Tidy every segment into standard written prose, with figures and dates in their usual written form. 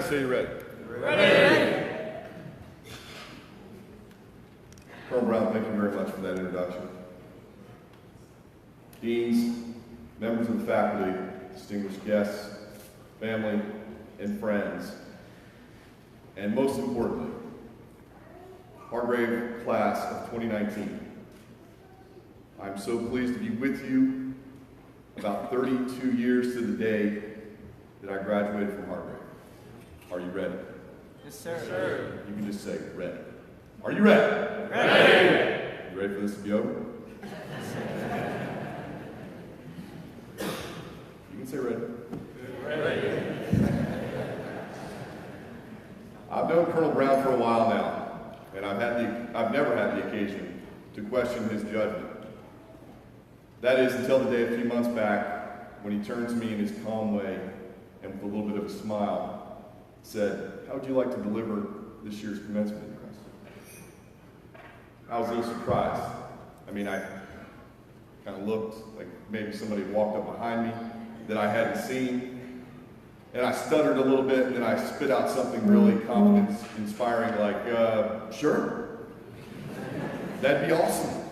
say you're ready. Ready. Colonel Brown, thank you very much for that introduction. Deans, members of the faculty, distinguished guests, family, and friends, and most importantly, Hargrave class of 2019. I'm so pleased to be with you about 32 years to the day that I graduated from Hargrave. Are you ready? Yes, sir. You can just say, ready. Are you ready? Ready. You ready for this to be over? You can say ready. Ready. I've known Colonel Brown for a while now, and I've never had the occasion to question his judgment. That is until the day a few months back when he turned to me in his calm way and with a little bit of a smile said, "How would you like to deliver this year's commencement address?" I was a little surprised. I mean, I kind of looked like maybe somebody walked up behind me that I hadn't seen, and I stuttered a little bit, and then I spit out something really confidence-inspiring like, sure, that'd be awesome.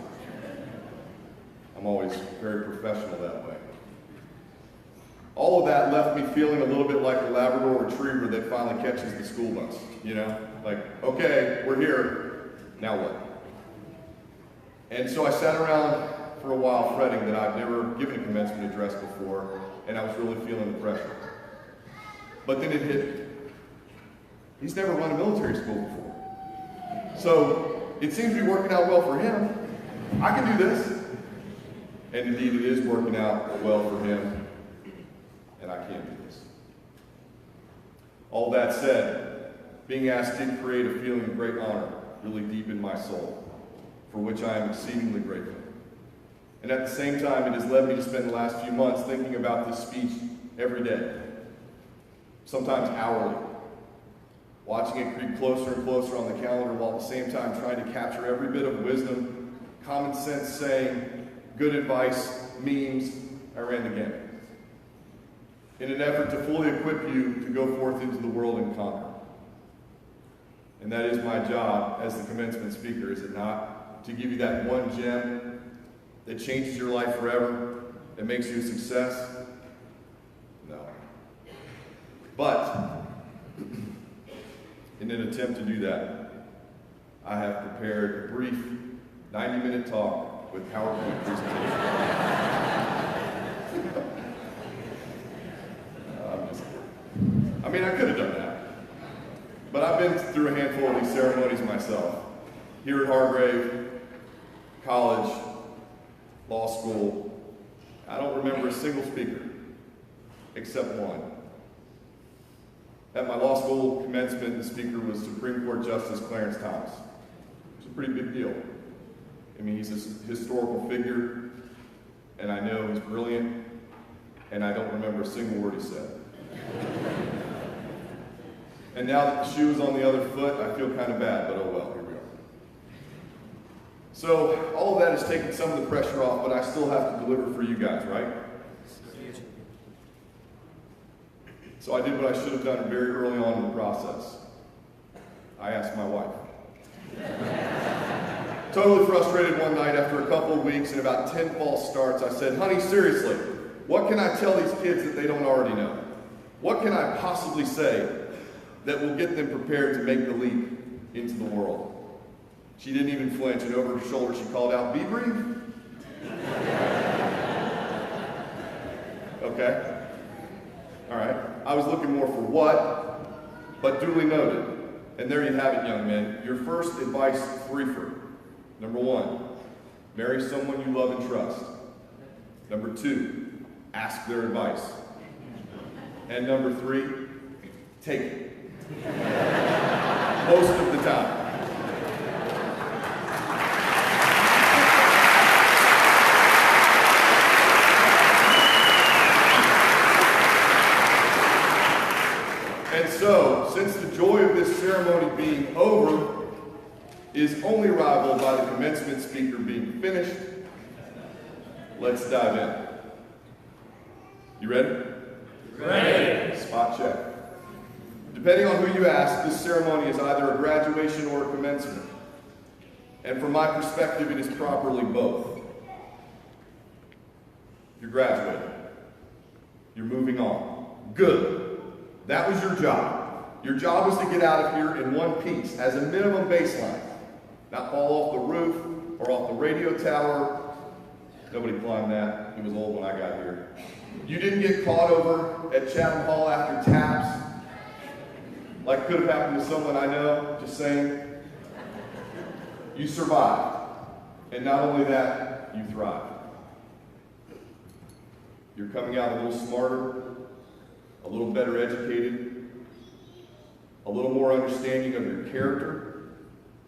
I'm always very professional that way. All of that left me feeling a little bit like a Labrador retriever that finally catches the school bus, you know? Like, okay, we're here, now what? And so I sat around for a while fretting that I've never given a commencement address before, and I was really feeling the pressure. But then it hit me. He's never run a military school before. So it seems to be working out well for him. I can do this. And indeed, it is working out well for him, and I can do this. All that said, being asked did create a feeling of great honor, really deep in my soul, for which I am exceedingly grateful. And at the same time, it has led me to spend the last few months thinking about this speech every day, sometimes hourly, watching it creep closer and closer on the calendar while at the same time trying to capture every bit of wisdom, common sense saying, good advice, memes, I ran the gamut. In an effort to fully equip you to go forth into the world and conquer. And that is my job as the commencement speaker, is it not? To give you that one gem that changes your life forever, that makes you a success? No. But, in an attempt to do that, I have prepared a brief 90-minute talk with PowerPoint presentation. I mean, I could have done that. But I've been through a handful of these ceremonies myself. Here at Hargrave, college, law school, I don't remember a single speaker, except one. At my law school commencement, the speaker was Supreme Court Justice Clarence Thomas. It's a pretty big deal. I mean, he's a historical figure, and I know he's brilliant, and I don't remember a single word he said. And now that the shoe is on the other foot, I feel kind of bad, but oh well, here we are. So, all of that has taken some of the pressure off, but I still have to deliver for you guys, right? So I did what I should have done very early on in the process. I asked my wife. Totally frustrated one night after a couple of weeks and about 10 false starts, I said, "Honey, seriously, what can I tell these kids that they don't already know? What can I possibly say that will get them prepared to make the leap into the world?" She didn't even flinch, and over her shoulder she called out, "Be brief." Okay. All right. I was looking more for what, but duly noted. And there you have it, young men. Your first advice briefer. Number 1, marry someone you love and trust. Number 2, ask their advice. And number 3, take it. Most of the time. And so, since the joy of this ceremony being over is only rivaled by the commencement speaker being finished, let's dive in. You ready? Ready. Spot check. Depending on who you ask, this ceremony is either a graduation or a commencement. And from my perspective, it is properly both. You're graduating. You're moving on. Good. That was your job. Your job was to get out of here in one piece, as a minimum baseline. Not fall off the roof or off the radio tower. Nobody climbed that. It was old when I got here. You didn't get caught over at Chatham Hall after taps, like could have happened to someone I know, just saying. You survived. And not only that, you thrived. You're coming out a little smarter, a little better educated, a little more understanding of your character,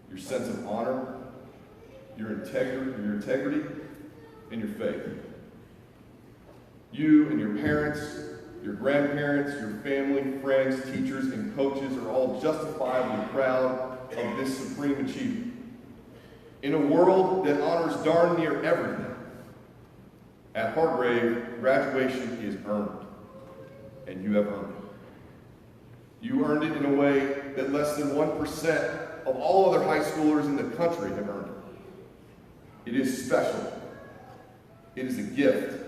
your sense of honor, your integrity, and your faith. You and your parents, your grandparents, your family, friends, teachers, and coaches are all justifiably proud of this supreme achievement. In a world that honors darn near everything, at Hargrave, graduation is earned, and you have earned it. You earned it in a way that less than 1% of all other high schoolers in the country have earned it. It is special. It is a gift.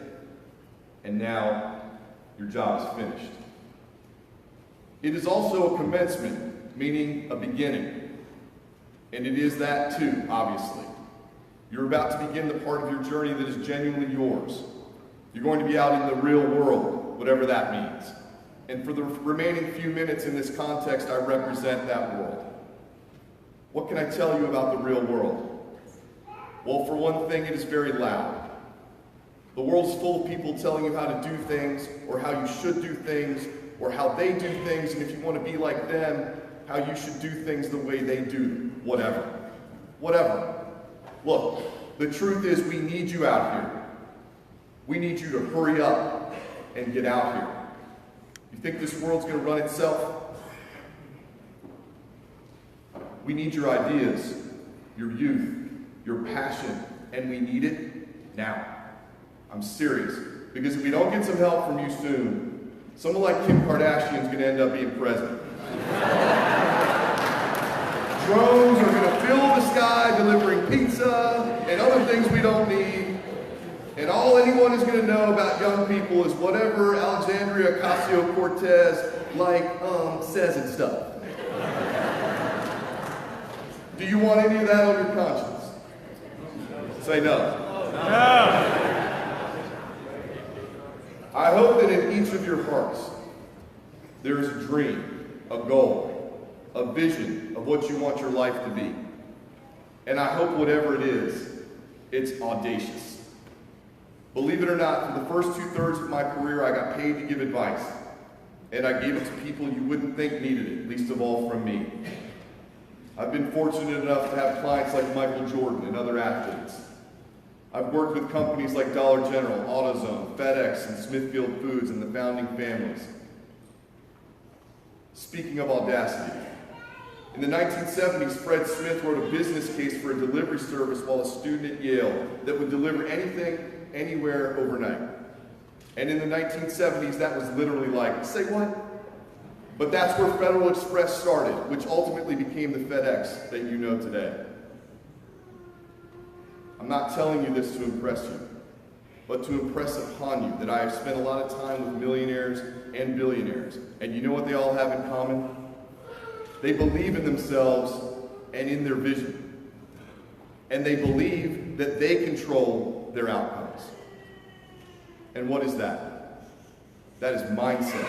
And now, your job is finished. It is also a commencement, meaning a beginning. And it is that too, obviously. You're about to begin the part of your journey that is genuinely yours. You're going to be out in the real world, whatever that means. And for the remaining few minutes in this context, I represent that world. What can I tell you about the real world? Well, for one thing, it is very loud. The world's full of people telling you how to do things, or how you should do things, or how they do things, and if you want to be like them, how you should do things the way they do, whatever. Whatever. Look, the truth is we need you out here. We need you to hurry up and get out here. You think this world's going to run itself? We need your ideas, your youth, your passion, and we need it now. I'm serious, because if we don't get some help from you soon, someone like Kim Kardashian is going to end up being president. Drones are going to fill the sky delivering pizza and other things we don't need. And all anyone is going to know about young people is whatever Alexandria Ocasio-Cortez says and stuff. Do you want any of that on your conscience? Say no. No. I hope that in each of your hearts there is a dream, a goal, a vision of what you want your life to be. And I hope whatever it is, it's audacious. Believe it or not, for the first 2/3 of my career, I got paid to give advice. And I gave it to people you wouldn't think needed it, least of all from me. I've been fortunate enough to have clients like Michael Jordan and other athletes. I've worked with companies like Dollar General, AutoZone, FedEx, and Smithfield Foods and the founding families. Speaking of audacity, in the 1970s, Fred Smith wrote a business case for a delivery service while a student at Yale that would deliver anything, anywhere, overnight. And in the 1970s, that was literally like, say what? But that's where Federal Express started, which ultimately became the FedEx that you know today. I'm not telling you this to impress you, but to impress upon you that I have spent a lot of time with millionaires and billionaires. And you know what they all have in common? They believe in themselves and in their vision. And they believe that they control their outcomes. And what is that? That is mindset.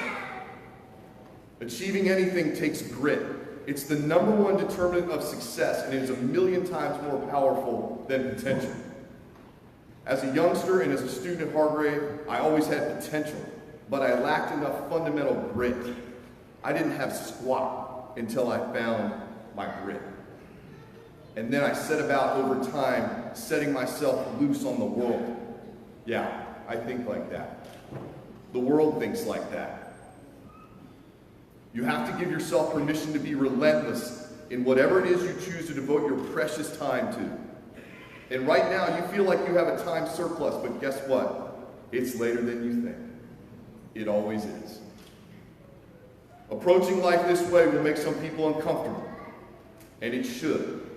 Achieving anything takes grit. It's the #1 determinant of success, and it is 1,000,000 times more powerful than potential. As a youngster and as a student at Hargrave, I always had potential, but I lacked enough fundamental grit. I didn't have squat until I found my grit. And then I set about over time setting myself loose on the world. Yeah, I think like that. The world thinks like that. You have to give yourself permission to be relentless in whatever it is you choose to devote your precious time to. And right now, you feel like you have a time surplus, but guess what? It's later than you think. It always is. Approaching life this way will make some people uncomfortable, and it should.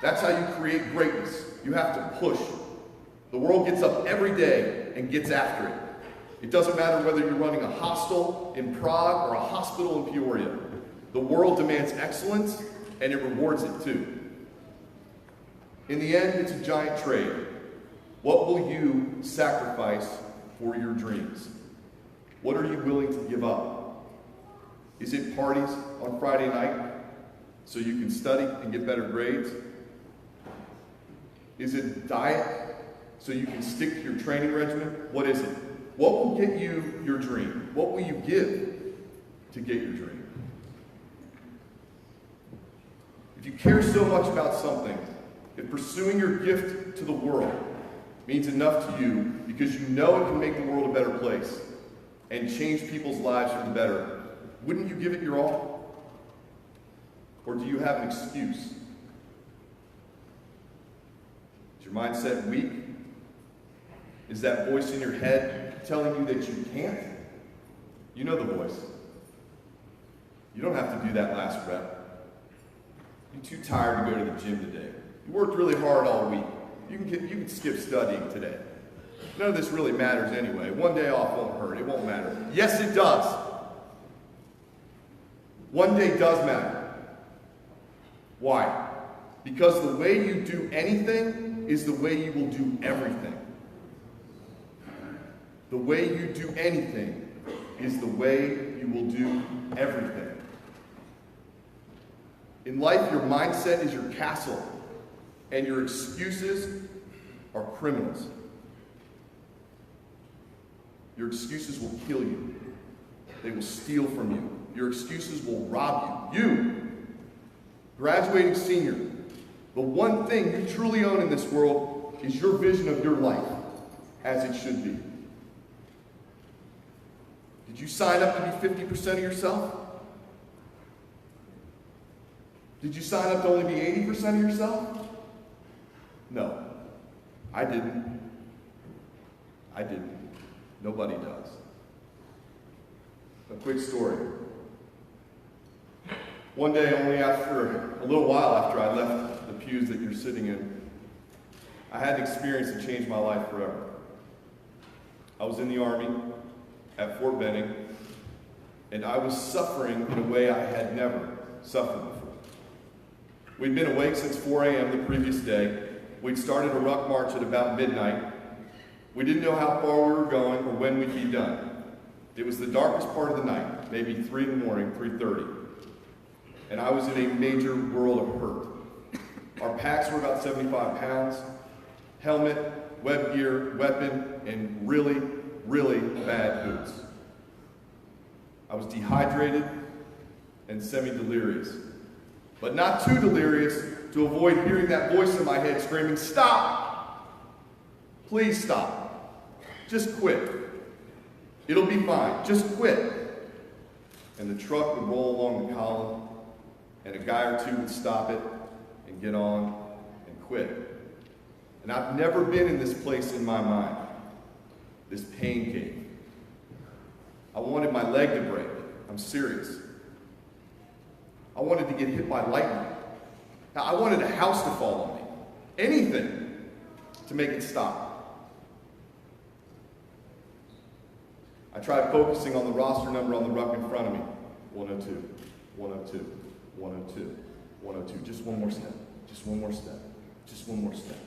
That's how you create greatness. You have to push. The world gets up every day and gets after it. It doesn't matter whether you're running a hostel in Prague or a hospital in Peoria. The world demands excellence, and it rewards it too. In the end, it's a giant trade. What will you sacrifice for your dreams? What are you willing to give up? Is it parties on Friday night so you can study and get better grades? Is it diet so you can stick to your training regimen? What is it? What will get you your dream? What will you give to get your dream? If you care so much about something, if pursuing your gift to the world means enough to you because you know it can make the world a better place and change people's lives for the better, wouldn't you give it your all? Or do you have an excuse? Is your mindset weak? Is that voice in your head telling you that you can't? You know the voice. You don't have to do that last rep. You're too tired to go to the gym today. You worked really hard all week. You can skip studying today. None of this really matters anyway. One day off won't hurt. It won't matter. Yes, it does. One day does matter. Why? Because the way you do anything is the way you will do everything. The way you do anything is the way you will do everything. In life, your mindset is your castle, and your excuses are criminals. Your excuses will kill you. They will steal from you. Your excuses will rob you. You, graduating senior, the one thing you truly own in this world is your vision of your life as it should be. Did you sign up to be 50% of yourself? Did you sign up to only be 80% of yourself? No, I didn't. I didn't. Nobody does. A quick story. One day, only after a little while after I left the pews that you're sitting in, I had an experience that changed my life forever. I was in the Army at Fort Benning, and I was suffering in a way I had never suffered before. We'd been awake since 4 a.m. the previous day. We'd started a ruck march at about midnight. We didn't know how far we were going or when we'd be done. It was the darkest part of the night, maybe 3 in the morning, 3:30. And I was in a major world of hurt. Our packs were about 75 pounds, helmet, web gear, weapon, and really, really bad boots. I was dehydrated and semi-delirious, but not too delirious to avoid hearing that voice in my head screaming, "Stop! Please stop. Just quit. It'll be fine. Just quit." And the truck would roll along the column, and a guy or two would stop it and get on and quit. And I've never been in this place in my mind, this pain cave. I wanted my leg to break. I'm serious. I wanted to get hit by lightning. Now, I wanted a house to fall on me. Anything to make it stop. I tried focusing on the roster number on the ruck in front of me. 102, 102, 102, 102. Just one more step. Just one more step. Just one more step.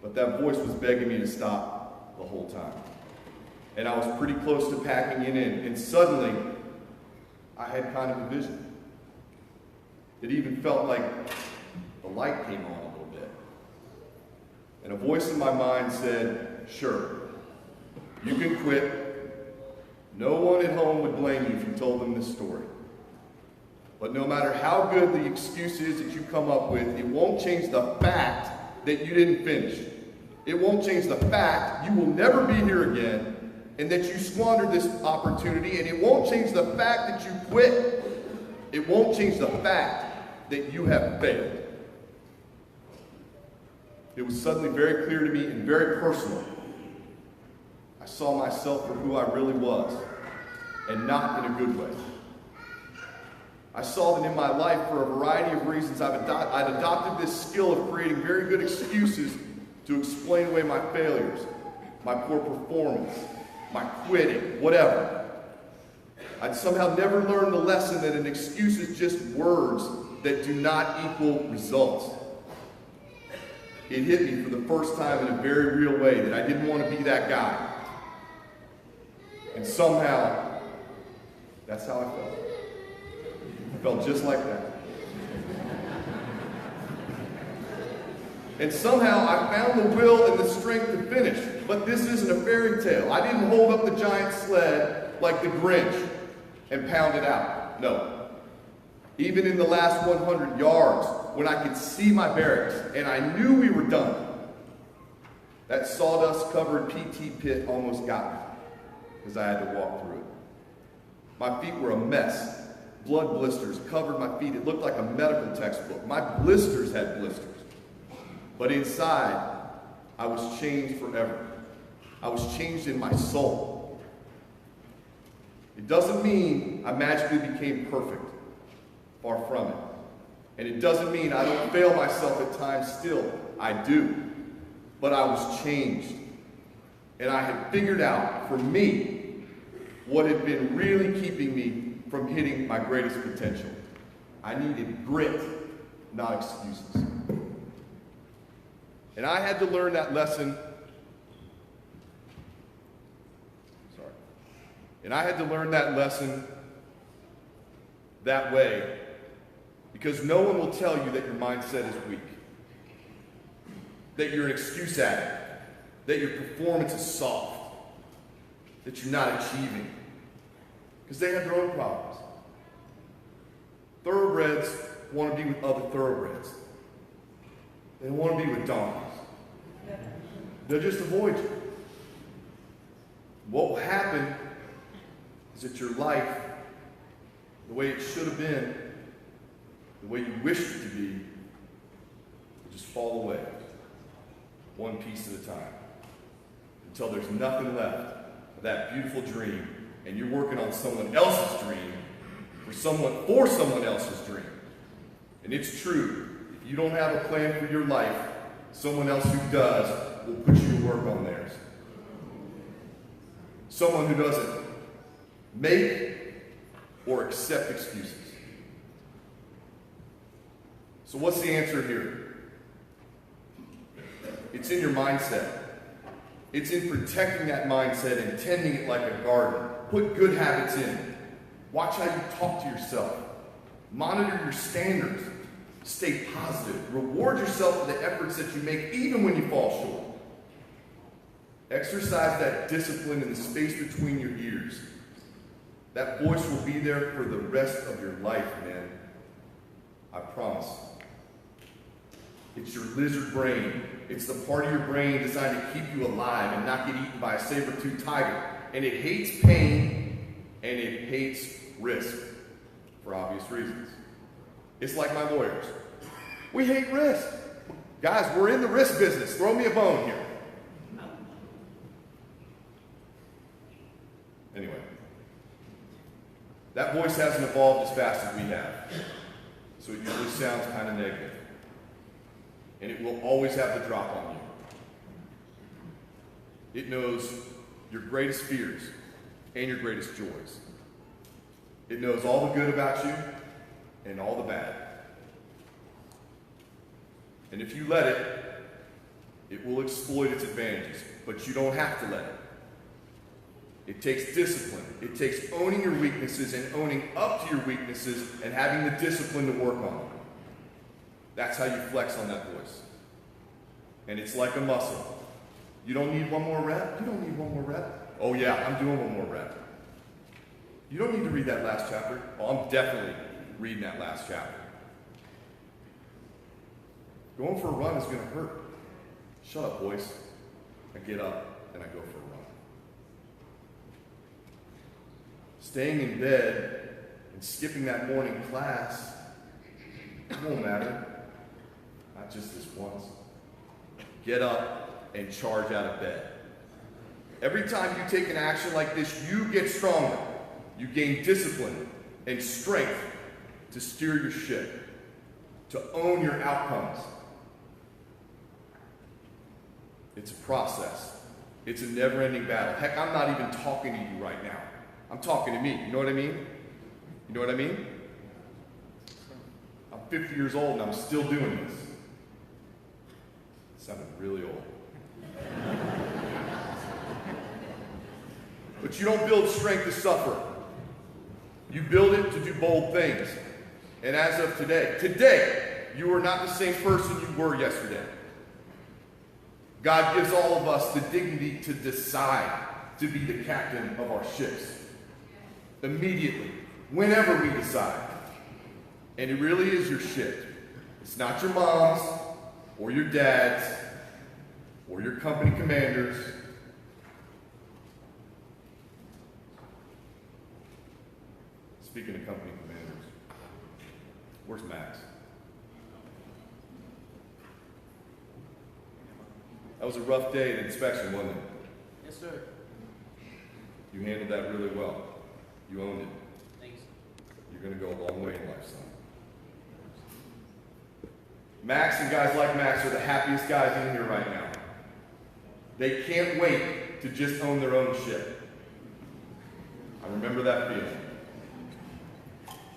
But that voice was begging me to stop the whole time. And I was pretty close to packing it in. And suddenly, I had kind of a vision. It even felt like the light came on a little bit. And a voice in my mind said, "Sure, you can quit. No one at home would blame you if you told them this story. But no matter how good the excuse is that you come up with, it won't change the fact that you didn't finish. It won't change the fact you will never be here again and that you squandered this opportunity, and it won't change the fact that you quit. It won't change the fact that you have failed." It was suddenly very clear to me and very personal. I saw myself for who I really was. and not in a good way. I saw that in my life, for a variety of reasons, I'd adopted this skill of creating very good excuses to explain away my failures, my poor performance, my quitting, whatever. I'd somehow never learned the lesson that an excuse is just words that do not equal results. It hit me for the first time in a very real way that I didn't want to be that guy. And somehow, that's how I felt. I felt just like that. And somehow I found the will and the strength to finish. But this isn't a fairy tale. I didn't hold up the giant sled like the Grinch and pound it out. No. Even in the last 100 yards, when I could see my barracks and I knew we were done, that sawdust-covered PT pit almost got me because I had to walk through it. My feet were a mess. Blood blisters covered my feet. It looked like a medical textbook. My blisters had blisters. But inside, I was changed forever. I was changed in my soul. It doesn't mean I magically became perfect. Far from it. And it doesn't mean I don't fail myself at times still. I do. But I was changed. And I had figured out, for me, what had been really keeping me from hitting my greatest potential. I needed grit, not excuses. And I had to learn that lesson. And I had to learn that lesson that way because no one will tell you that your mindset is weak, that you're an excuse addict, that your performance is soft, that you're not achieving, because they have their own problems. Thoroughbreds want to be with other thoroughbreds. They don't want to be with donkeys. They'll just avoid you. What will happen is that your life, the way it should have been, the way you wished it to be, will just fall away, one piece at a time, until there's nothing left of that beautiful dream, and you're working on someone else's dream, for someone else's dream. And it's true, if you don't have a plan for your life, someone else who does will put you to work on theirs. Someone who doesn't make or accept excuses. So what's the answer here? It's in your mindset. It's in protecting that mindset and tending it like a garden. Put good habits in. Watch how you talk to yourself. Monitor your standards. Stay positive. Reward yourself for the efforts that you make even when you fall short. Exercise that discipline in the space between your ears. That voice will be there for the rest of your life, man. I promise. It's your lizard brain. It's the part of your brain designed to keep you alive and not get eaten by a saber-toothed tiger. And it hates pain and it hates risk for obvious reasons. It's like my lawyers. We hate risk. Guys, we're in the risk business. Throw me a bone here. Anyway, that voice hasn't evolved as fast as we have. So it usually sounds kind of negative. And it will always have the drop on you. It knows your greatest fears and your greatest joys. It knows all the good about you and all the bad. And if you let it, it will exploit its advantages. But you don't have to let it. It takes discipline. It takes owning your weaknesses and owning up to your weaknesses and having the discipline to work on them. That's how you flex on that voice. And it's like a muscle. You don't need one more rep? You don't need one more rep? Oh yeah, I'm doing one more rep. You don't need to read that last chapter. Oh, I'm definitely reading that last chapter. Going for a run is going to hurt. Shut up, boys. I get up and I go for a run. Staying in bed and skipping that morning class, it won't matter. Not just this once. Get up and charge out of bed. Every time you take an action like this, you get stronger. You gain discipline and strength to steer your ship, to own your outcomes. It's a process. It's a never-ending battle. Heck, I'm not even talking to you right now. I'm talking to me. You know what I mean? You know what I mean? I'm 50 years old and I'm still doing this. It sounded really old. But you don't build strength to suffer. You build it to do bold things. And as of today, you are not the same person you were yesterday. God gives all of us the dignity to decide to be the captain of our ships. Immediately, whenever we decide. And it really is your ship. It's not your mom's, or your dad's, or your company commander's. Speaking of company commanders, where's Max? That was a rough day at inspection, wasn't it? Yes, sir. You handled that really well. You owned it. Thanks. You're going to go a long way in life, son. Max and guys like Max are the happiest guys in here right now. They can't wait to just own their own ship. I remember that feeling.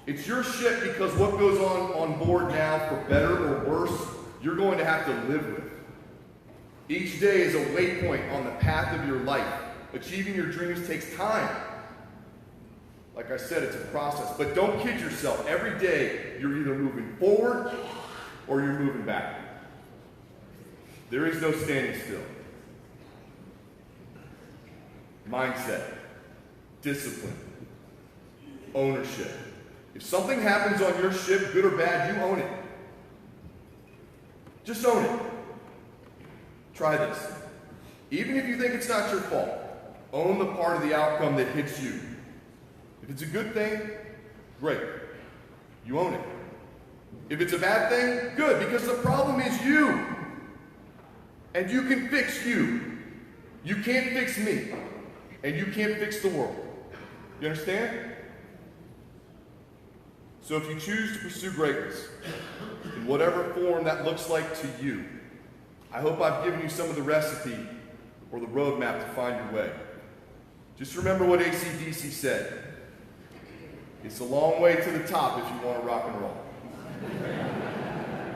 It's your ship because what goes on board now, for better or worse, you're going to have to live with. Each day is a waypoint on the path of your life. Achieving your dreams takes time. Like I said, it's a process. But don't kid yourself. Every day, you're either moving forward or you're moving back. There is no standing still. Mindset, discipline, ownership. If something happens on your ship, good or bad, you own it. Just own it. Try this. Even if you think it's not your fault, own the part of the outcome that hits you. If it's a good thing, great. You own it. If it's a bad thing, good, because the problem is you. And you can fix you. You can't fix me. And you can't fix the world. You understand? So if you choose to pursue greatness, in whatever form that looks like to you, I hope I've given you some of the recipe or the roadmap to find your way. Just remember what AC/DC said. It's a long way to the top if you want to rock and roll.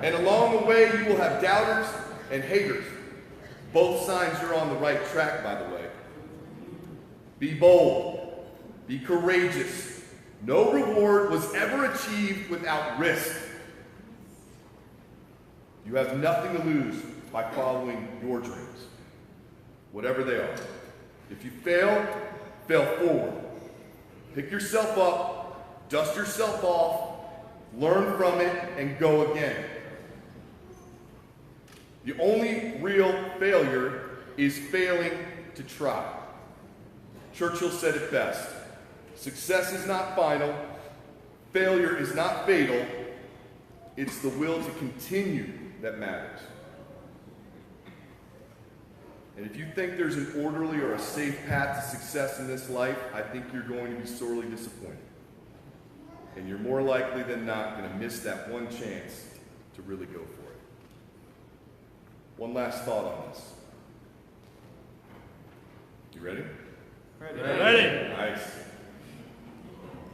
And along the way, you will have doubters and haters. Both signs you're on the right track, by the way. Be bold. Be courageous. No reward was ever achieved without risk. You have nothing to lose by following your dreams, whatever they are. If you fail, fail forward. Pick yourself up, dust yourself off, learn from it, and go again. The only real failure is failing to try. Churchill said it best. Success is not final. Failure is not fatal. It's the will to continue that matters. And if you think there's an orderly or a safe path to success in this life, I think you're going to be sorely disappointed. And you're more likely than not going to miss that one chance to really go for it. One last thought on this. You ready? Ready. Nice.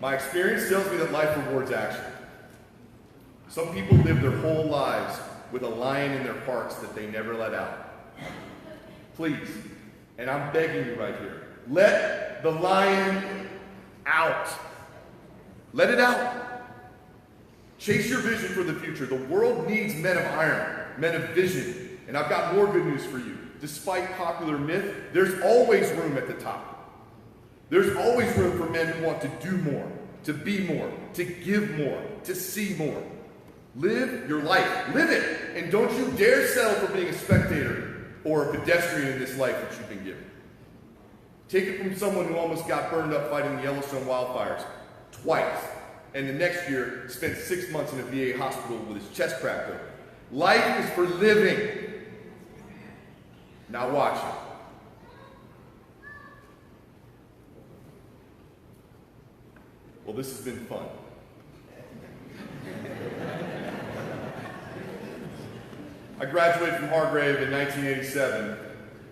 My experience tells me that life rewards action. Some people live their whole lives with a lion in their hearts that they never let out. Please, and I'm begging you right here, let the lion out. Let it out. Chase your vision for the future. The world needs men of iron, men of vision. And I've got more good news for you. Despite popular myth, there's always room at the top. There's always room for men who want to do more, to be more, to give more, to see more. Live your life. Live it. And don't you dare settle for being a spectator or a pedestrian in this life that you've been given. Take it from someone who almost got burned up fighting the Yellowstone wildfires twice, and the next year spent 6 months in a VA hospital with his chest cracked open. Life is for living, not watching. Well, this has been fun. I graduated from Hargrave in 1987.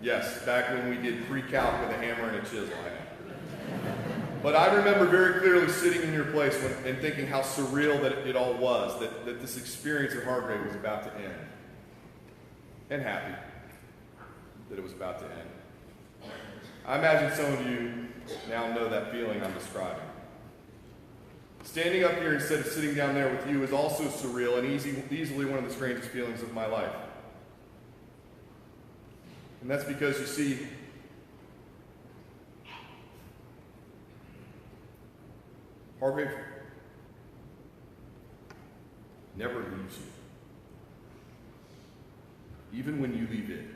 Yes, back when we did pre-calc with a hammer and a chisel. I know. But I remember very clearly sitting in your place and thinking how surreal that it all was, that this experience at Hargrave was about to end. And happy that it was about to end. I imagine some of you now know that feeling I'm describing. Standing up here instead of sitting down there with you is also surreal and easily one of the strangest feelings of my life. And that's because, you see, Hargrave never leaves you, even when you leave it,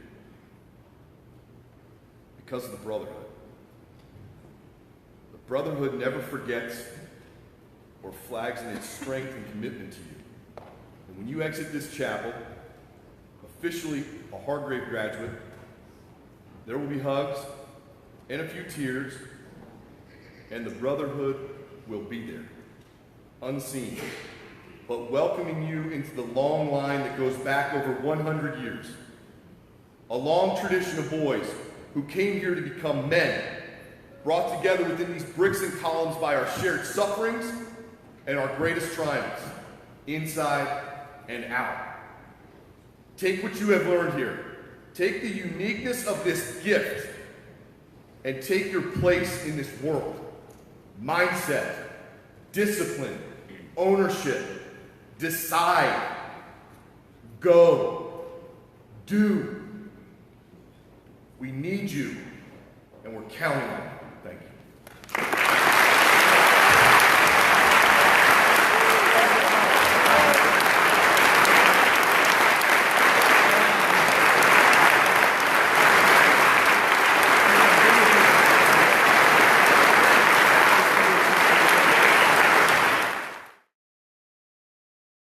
because of the brotherhood. The brotherhood never forgets or flags in its strength and commitment to you. And when you exit this chapel, officially a Hargrave graduate, there will be hugs and a few tears, and the brotherhood will be there, unseen, but welcoming you into the long line that goes back over 100 years. A long tradition of boys who came here to become men, brought together within these bricks and columns by our shared sufferings and our greatest triumphs, inside and out. Take what you have learned here. Take the uniqueness of this gift and take your place in this world. Mindset, discipline, ownership, decide, go, do. We need you, and we're counting on you. Thank you.